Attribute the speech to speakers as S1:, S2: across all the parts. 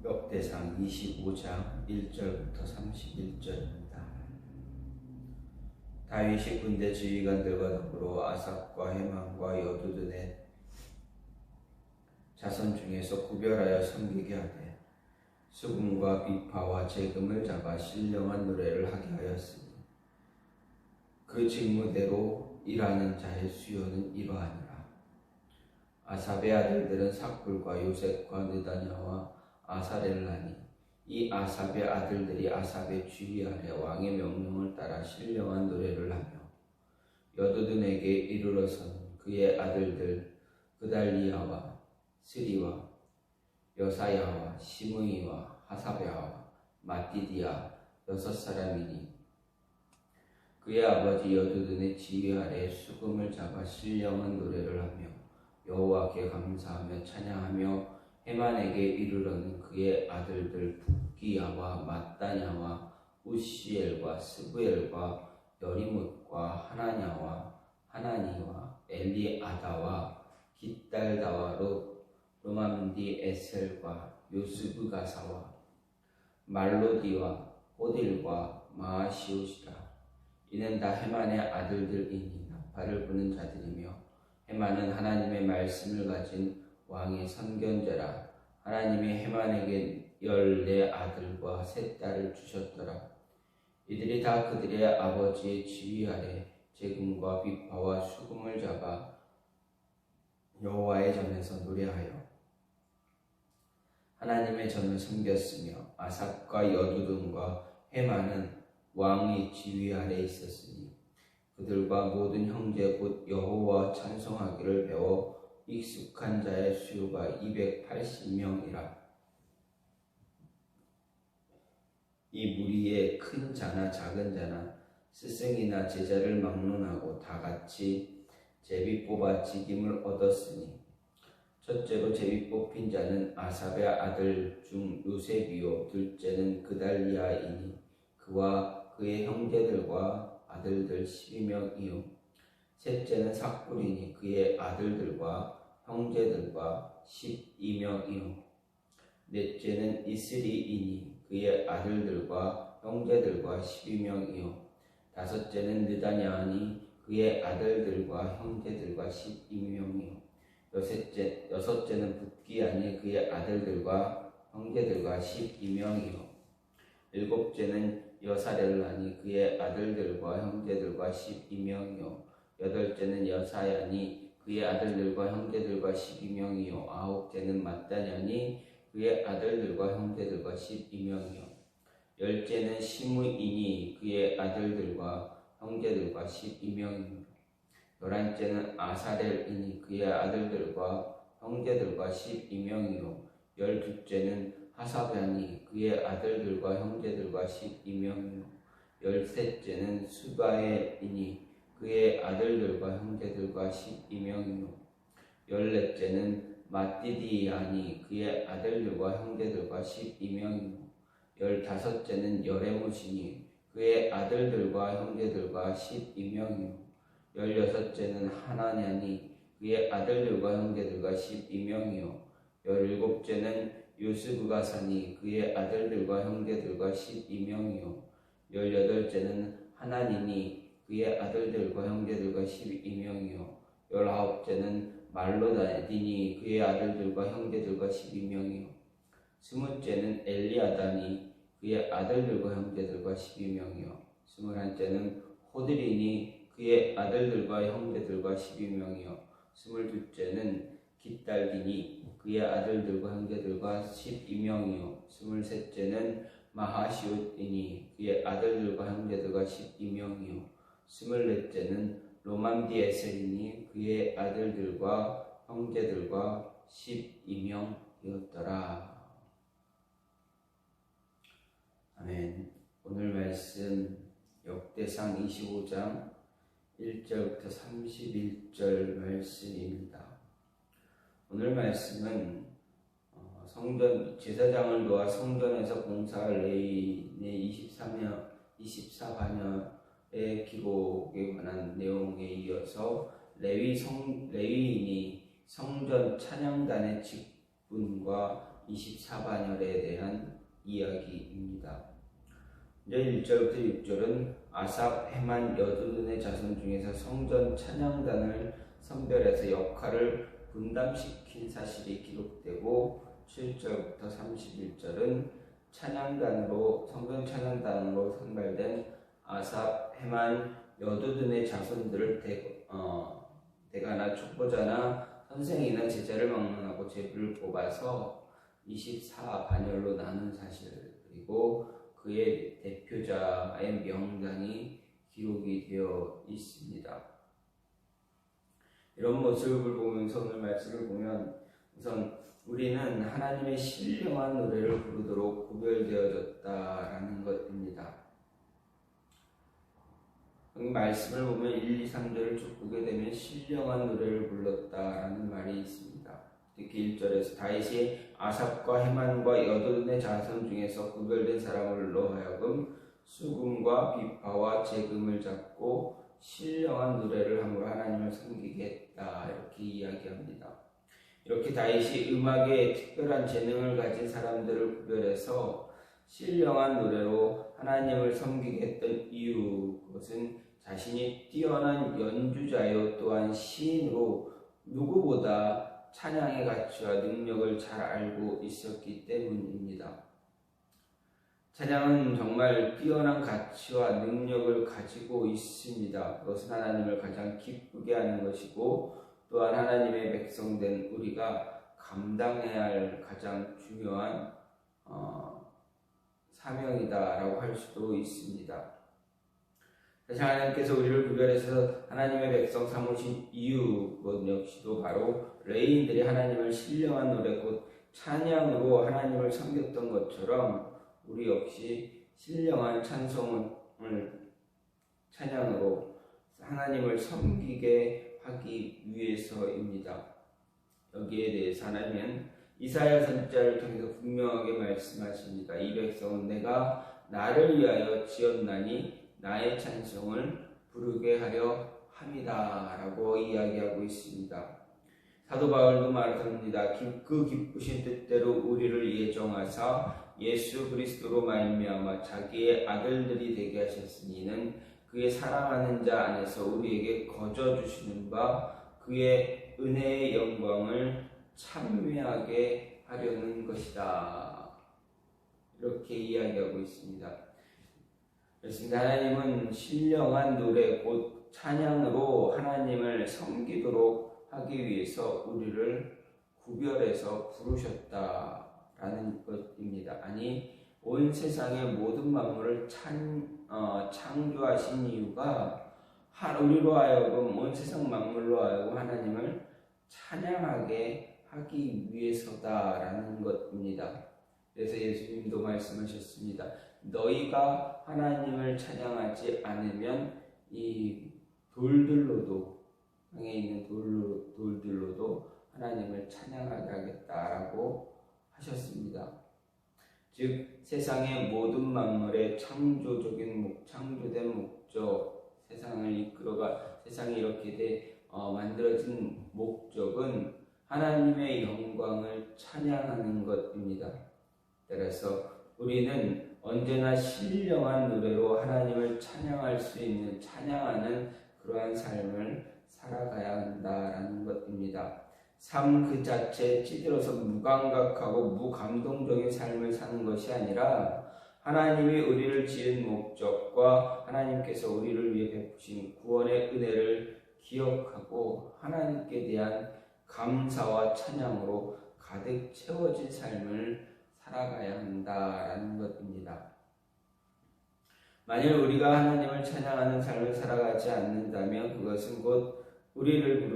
S1: 역대상 25장 1절부터 31절입니다. 다윗이 군대 지휘관들과 더불어 아삽과 헤만과 여두둔의 자손 중에서 구별하여 섬기게 하되 수금과 비파와 재금을 잡아 신령한 노래를 하게 하였으니 그 직무대로 일하는 자의 수요는 이러하니라. 아삽의 아들들은 삭불과 요셉과 느다냐와 아사렐라니 이 아삽의 아들들이 아삽의 주의 아래 왕의 명령을 따라 신령한 노래를 하며 여두둔에게 이르러서는 그의 아들들 그달리야와 스리와 여사야와 시므이와 하사베아와 마띠디아 6사람이니 그의 아버지 여두둔의 지휘 아래 수금을 잡아 신령한 노래를 하며 여호와께 감사하며 찬양하며 헤만에게 이르러는 그의 아들들 붓기야와 마따냐와 우시엘과 스부엘과 여리뭇과 하나냐와 하나니와 엘리아다와 깃달다와 로맘디 에셀과 요스브가사와 말로디와 호딜과 마아시옷이라. 이는 다 헤만의 아들들이니 나팔을 부는 자들이며 헤만은 하나님의 말씀을 가진 왕의 선견자라. 하나님이 헤만에게 14아들과 3딸을 주셨더라. 이들이 다 그들의 아버지의 지휘 아래 재금과 비파와 수금을 잡아 여호와의 전에서 노래하여 하나님의 전을 섬겼으며 아삽과 여두둔과 헤만은 왕의 지휘 아래 있었으니 그들과 모든 형제 곧 여호와 찬송하기를 배워 익숙한 자의 수요가 280명이라. 이 무리에 큰 자나 작은 자나 스승이나 제자를 막론하고 다 같이 제비 뽑아 직임을 얻었으니 첫째로 제비 뽑힌 자는 아삽의 아들 중 요셉이요 둘째는 그달리아이니 그와 그의 형제들과 아들들 12명이요 셋째는 삭불이니 그의 아들들과 형제들과 12명이요 넷째는 이스리이니 그의 아들들과 형제들과 12명이요 다섯째는 느다냐니 그의 아들들과 형제들과 12명이요 여섯째는 붓기아니 그의 아들들과 형제들과 12명이요 일곱째는 여사렐라니 그의 아들들과 형제들과 12명이요 여덟째는 여사야니 그의 아들들과 형제들과 12명이요 아홉째는 마따냐니 그의 아들들과 형제들과 12명이요 열째는 시므이니 그의 아들들과 형제들과 12명이요 열한째는 아사렐이니 그의 아들들과 형제들과 12명이요 열둘째는 하사베아니 그의 아들들과 형제들과 12명이요 열셋째는 수바엘이니 그의 아들들과 형제들과 12명이요 열넷째는 마띠디아니 그의 아들들과 형제들과 12명이요 열다섯째는 여레못이니 그의 아들들과 형제들과 12명이요 열여섯째는 하나냐니 그의 아들들과 형제들과 12명이요 열일곱째는 요스브가사니 그의 아들들과 형제들과 12명이요 열여덟째는 하나니니 그의 아들들과 형제들과 12명이요 열아홉째는 말로다니니 그의 아들들과 형제들과 12명이요 스무째는 엘리아다니 그의 아들들과 형제들과 12명이요 스물한째는 호드리니 그의 아들들과 형제들과 12명이요 스물둘째는 깃달디니 그의 아들들과 형제들과 12명이요 스물셋째는 마하시옷이니 그의 아들들과 형제들과 12명이요 스물넷째는 로맘디에셀이니 그의 아들들과 형제들과 12명이었더라. 아멘. 오늘 말씀 역대상 25장 1절부터 31절 말씀입니다. 오늘 말씀은 성전 제사장을 놓아 성전에서 공사할 레위인의 24반야의 기록에 관한 내용에 이어서 레위인이 성전 찬양단의 직분과 24반열에 대한 이야기입니다. 이제 1절부터 6절은 아삽, 헤만, 여두둔의 자손 중에서 성전 찬양단을 선별해서 역할을 분담시킨 사실이 기록되고, 7절부터 31절은 성전 찬양단으로 선발된 아삽, 헤만, 여두둔의 자손들을 대가나 촉보자나 선생이나 제자를 막론하고 제비를 뽑아서 24반열로 나눈 사실, 그리고 그의 대표자의 명단이 기록이 되어 있습니다. 이런 모습을 보면서 오늘 말씀을 보면 우선 우리는 하나님의 신령한 노래를 부르도록 구별되어졌다라는 것입니다. 말씀을 보면 1, 2, 3절을 쭉 보게 되면 신령한 노래를 불렀다라는 말이 있습니다. 특히 1절에서 다윗이 아삽과 헤만과 여두둔의 자손 중에서 구별된 사람으로 하여금 수금과 비파와 재금을 잡고 신령한 노래를 함으로 하나님을 섬기게 했다, 이렇게 이야기합니다. 이렇게 다윗이 음악에 특별한 재능을 가진 사람들을 구별해서 신령한 노래로 하나님을 섬기게 했던 이유, 그것은 자신이 뛰어난 연주자요 또한 시인으로 누구보다 찬양의 가치와 능력을 잘 알고 있었기 때문입니다. 찬양은 정말 뛰어난 가치와 능력을 가지고 있습니다. 그것은 하나님을 가장 기쁘게 하는 것이고, 또한 하나님의 백성된 우리가 감당해야 할 가장 중요한 사명이다라고 할 수도 있습니다. 사실 하나님께서 우리를 구별해서 하나님의 백성 삼으신 이유, 그것 역시도 바로 레위인들이 하나님을 신령한 노래 곧 찬양으로 하나님을 섬겼던 것처럼 우리 역시 신령한 찬양으로 하나님을 섬기게 하기 위해서입니다. 여기에 대해서 하나님은 이사야 선지자를 통해서 분명하게 말씀하십니다. 이 백성은 내가 나를 위하여 지었나니 나의 찬송을 부르게 하려 함이다 라고 이야기하고 있습니다. 사도 바울도 말합니다. 그 기쁘신 뜻대로 우리를 예정하사 예수 그리스도로 말미암아 자기의 아들들이 되게 하셨으니 이는 그의 사랑하는 자 안에서 우리에게 거저 주시는 바 그의 은혜의 영광을 찬미하게 하려는 것이다, 이렇게 이야기하고 있습니다. 그렇습니다. 하나님은 신령한 노래 곧 찬양으로 하나님을 섬기도록 하기 위해서 우리를 구별해서 부르셨다라는 것입니다. 아니, 온 세상의 모든 만물을 창조하신 이유가 우리로 하여금 온 세상 만물로 하여금 하나님을 찬양하게 하기 위해서다라는 것입니다. 그래서 예수님도 말씀하셨습니다. 너희가 하나님을 찬양하지 않으면 이 돌들로도, 땅에 있는 돌들로도 하나님을 찬양하게 하겠다라고 하셨습니다. 즉 세상의 모든 만물의 창조된 목적, 세상이 이렇게 만들어진 목적은 하나님의 영광을 찬양하는 것입니다. 따라서 우리는 언제나 신령한 노래로 하나님을 찬양할 수 있는, 찬양하는 그러한 삶을 살아가야 한다라는 것입니다. 삶 그 자체에 찌들어서 무감각하고 무감동적인 삶을 사는 것이 아니라 하나님이 우리를 지은 목적과 하나님께서 우리를 위해 베푸신 구원의 은혜를 기억하고 하나님께 대한 감사와 찬양으로 가득 채워진 삶을 살아가야 한다라는 것입니다. 만일 우리가 하나님을 찬양하는 삶을 살아가지 않는다면 그것은 곧 우리를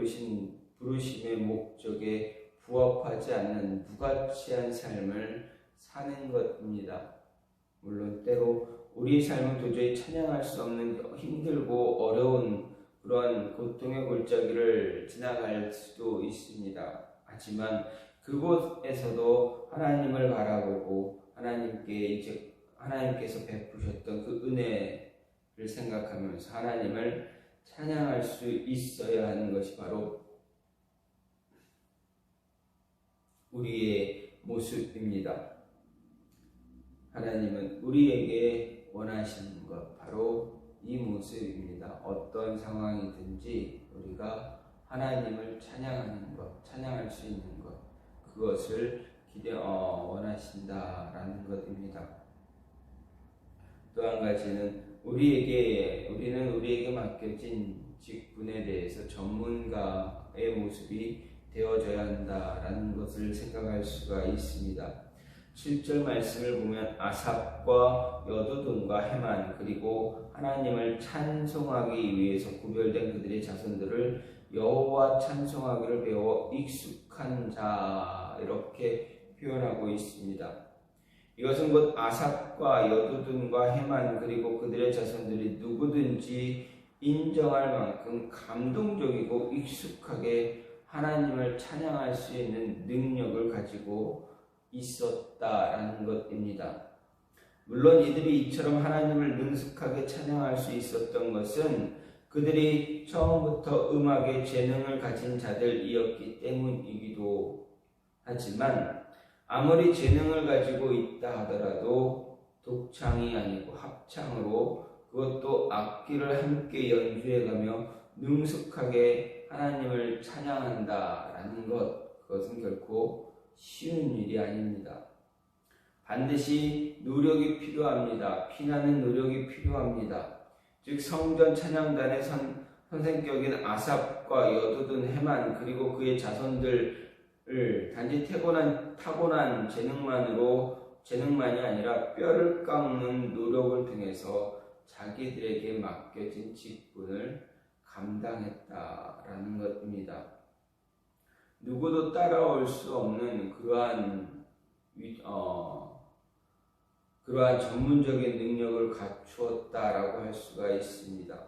S1: 부르심의 목적에 부합하지 않는 무가치한 삶을 사는 것입니다. 물론 때로 우리 삶은 도저히 찬양할 수 없는 힘들고 어려운 그러한 고통의 골짜기를 지나갈 수도 있습니다. 하지만 그곳에서도 하나님을 바라보고 하나님께서 베푸셨던 그 은혜를 생각하면서 하나님을 찬양할 수 있어야 하는 것이 바로 우리의 모습입니다. 하나님은 우리에게 원하시는 것 바로 이 모습입니다. 어떤 상황이든지 우리가 하나님을 찬양하는 것, 찬양할 수 있는 것, 그것을 원하신다라는 것입니다. 또 한 가지는 우리는 우리에게 맡겨진 직분에 대해서 전문가의 모습이 되어져야 한다라는 것을 생각할 수가 있습니다. 7절 말씀을 보면 아삽과 여두둔과 헤만 그리고 하나님을 찬송하기 위해서 구별된 그들의 자손들을 여호와 찬송하기를 배워 익숙한 자 이렇게 표현하고 있습니다. 이것은 곧 아삽과 여두둔과 헤만 그리고 그들의 자손들이 누구든지 인정할 만큼 감동적이고 익숙하게 하나님을 찬양할 수 있는 능력을 가지고 있었다라는 것입니다. 물론 이들이 이처럼 하나님을 능숙하게 찬양할 수 있었던 것은 그들이 처음부터 음악에 재능을 가진 자들이었기 때문이기도 하지만 아무리 재능을 가지고 있다 하더라도 독창이 아니고 합창으로 그것도 악기를 함께 연주해가며 능숙하게 하나님을 찬양한다라는 것, 그것은 결코 쉬운 일이 아닙니다. 반드시 노력이 필요합니다. 피나는 노력이 필요합니다. 즉 성전 찬양단의 선생격인 아삽과 여두둔 헤만 그리고 그의 자손들을 단지 타고난 재능만이 아니라 뼈를 깎는 노력을 통해서 자기들에게 맡겨진 직분을 감당했다라는 것입니다. 누구도 따라올 수 없는 그러한 전문적인 능력을 갖추었다라고 할 수가 있습니다.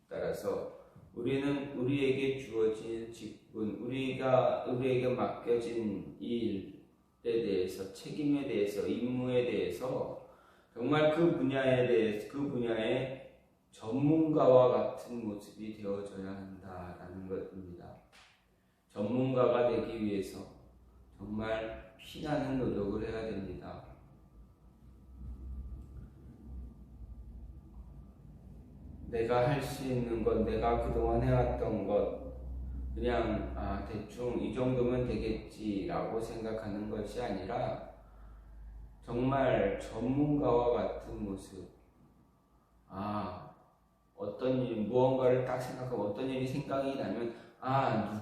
S1: 따라서 우리는 우리에게 주어진 직분, 우리에게 맡겨진 일에 대해서, 책임에 대해서, 임무에 대해서 정말 그 분야의 전문가와 같은 모습이 되어져야 한다라는 것입니다. 전문가가 되기 위해서 정말 피나는 노력을 해야 됩니다. 내가 할 수 있는 것, 내가 그동안 해왔던 것, 그냥 대충 이 정도면 되겠지라고 생각하는 것이 아니라 정말 전문가와 같은 모습. 어떤 일, 무언가를 딱 생각하고 어떤 일이 생각이 나면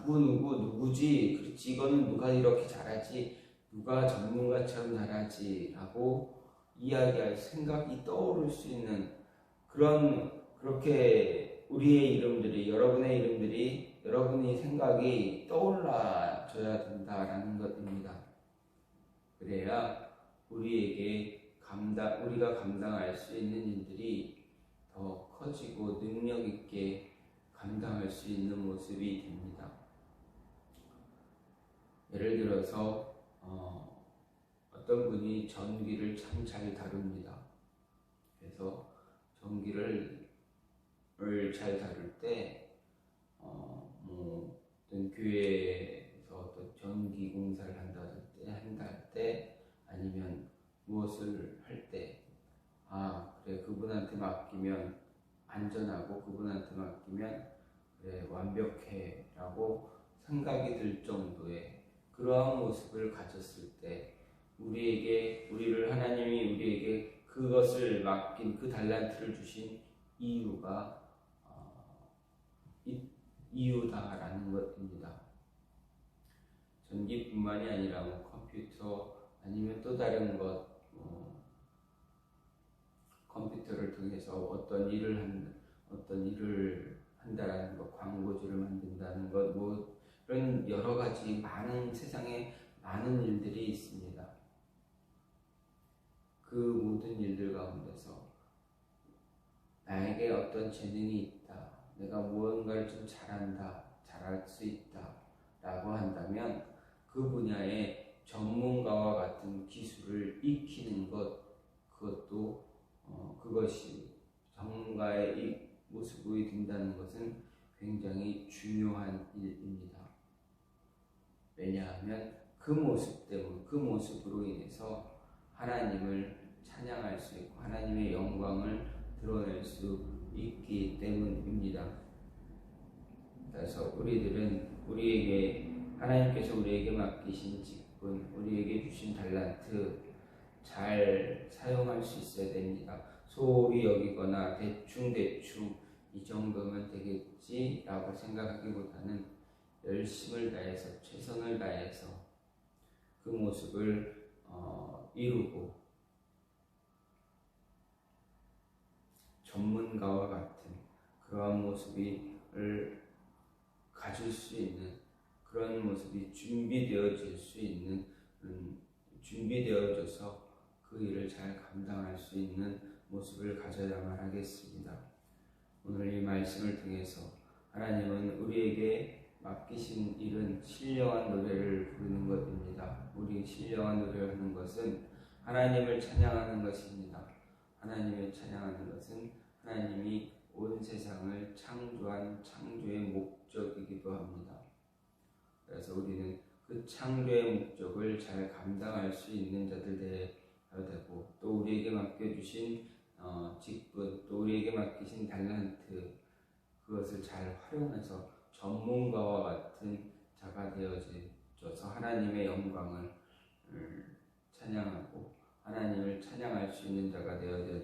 S1: 누구지? 그렇지, 이거는 누가 이렇게 잘하지? 누가 전문가처럼 잘하지? 라고 이야기할 생각이 떠오를 수 있는 그렇게 우리의 이름들이, 여러분의 이름들이, 여러분의 생각이 떠올라줘야 된다라는 것입니다. 그래야 우리가 감당할 수 있는 일들이 더 커지고 능력 있게 감당할 수 있는 모습이 됩니다. 예를 들어서 어떤 분이 전기를 참 잘 다룹니다. 그래서 전기를 잘 다룰 때 어떤 교회에서 어떤 전기 공사를 한다 할 때 아니면 무엇을 할 때 그래, 그분한테 맡기면 안전하고 그분한테 맡기면 그래, 완벽해 라고 생각이 들 정도의 그러한 모습을 가졌을 때 하나님이 우리에게 그것을 맡긴 그 달란트를 주신 이유다라는 것입니다. 전기뿐만이 아니라 컴퓨터 아니면 또 다른 것, 컴퓨터를 통해서 어떤 일을 한다라는 것, 광고주를 만든다는 것, 이런 여러 가지 세상에 많은 일들이 있습니다. 그 모든 일들 가운데서 나에게 어떤 재능이 있다, 내가 무언가를 좀 잘할 수 있다 라고 한다면 그 분야의 전문가와 같은 기술을 익히는 것, 그것이 전문가의 이 모습이 된다는 것은 굉장히 중요한 일입니다. 왜냐하면 그 모습 때문, 그 모습으로 인해서 하나님을 찬양할 수 있고 하나님의 영광을 드러낼 수 있기 때문입니다. 그래서 하나님께서 우리에게 맡기신 직분, 우리에게 주신 달란트 잘 사용할 수 있어야 됩니다. 소홀히 여기거나 대충 이 정도면 되겠지라고 생각하기보다는 열심을 다해서 최선을 다해서 그 모습을 이루고 전문가와 같은 그러한 모습을 가질 수 있는 그런 모습이 준비되어져서 그 일을 잘 감당할 수 있는 모습을 가져야만 하겠습니다. 오늘 이 말씀을 통해서 하나님은 우리에게 맡기신 일은 신령한 노래를 부르는 것입니다. 우리 신령한 노래를 하는 것은 하나님을 찬양하는 것입니다. 하나님을 찬양하는 것은 하나님이 온 세상을 창조한 창조의 목적이기도 합니다. 그래서 우리는 그 창조의 목적을 잘 감당할 수 있는 자들 되어야 되고, 또 우리에게 맡겨주신 직분, 또 우리에게 맡기신 달란트, 그것을 잘 활용해서 전문가와 같은 자가 되어져서 하나님의 영광을 찬양하고 하나님을 찬양할 수 있는 자가 되어져야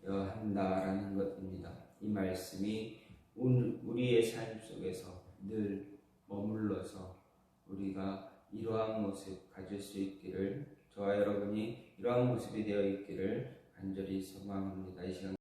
S1: 한다라는 것입니다. 이 말씀이 우리의 삶 속에서 늘 머물러서 우리가 이러한 모습 가질 수 있기를, 저와 여러분이 이러한 모습이 되어 있기를 간절히 소망합니다. 이 시간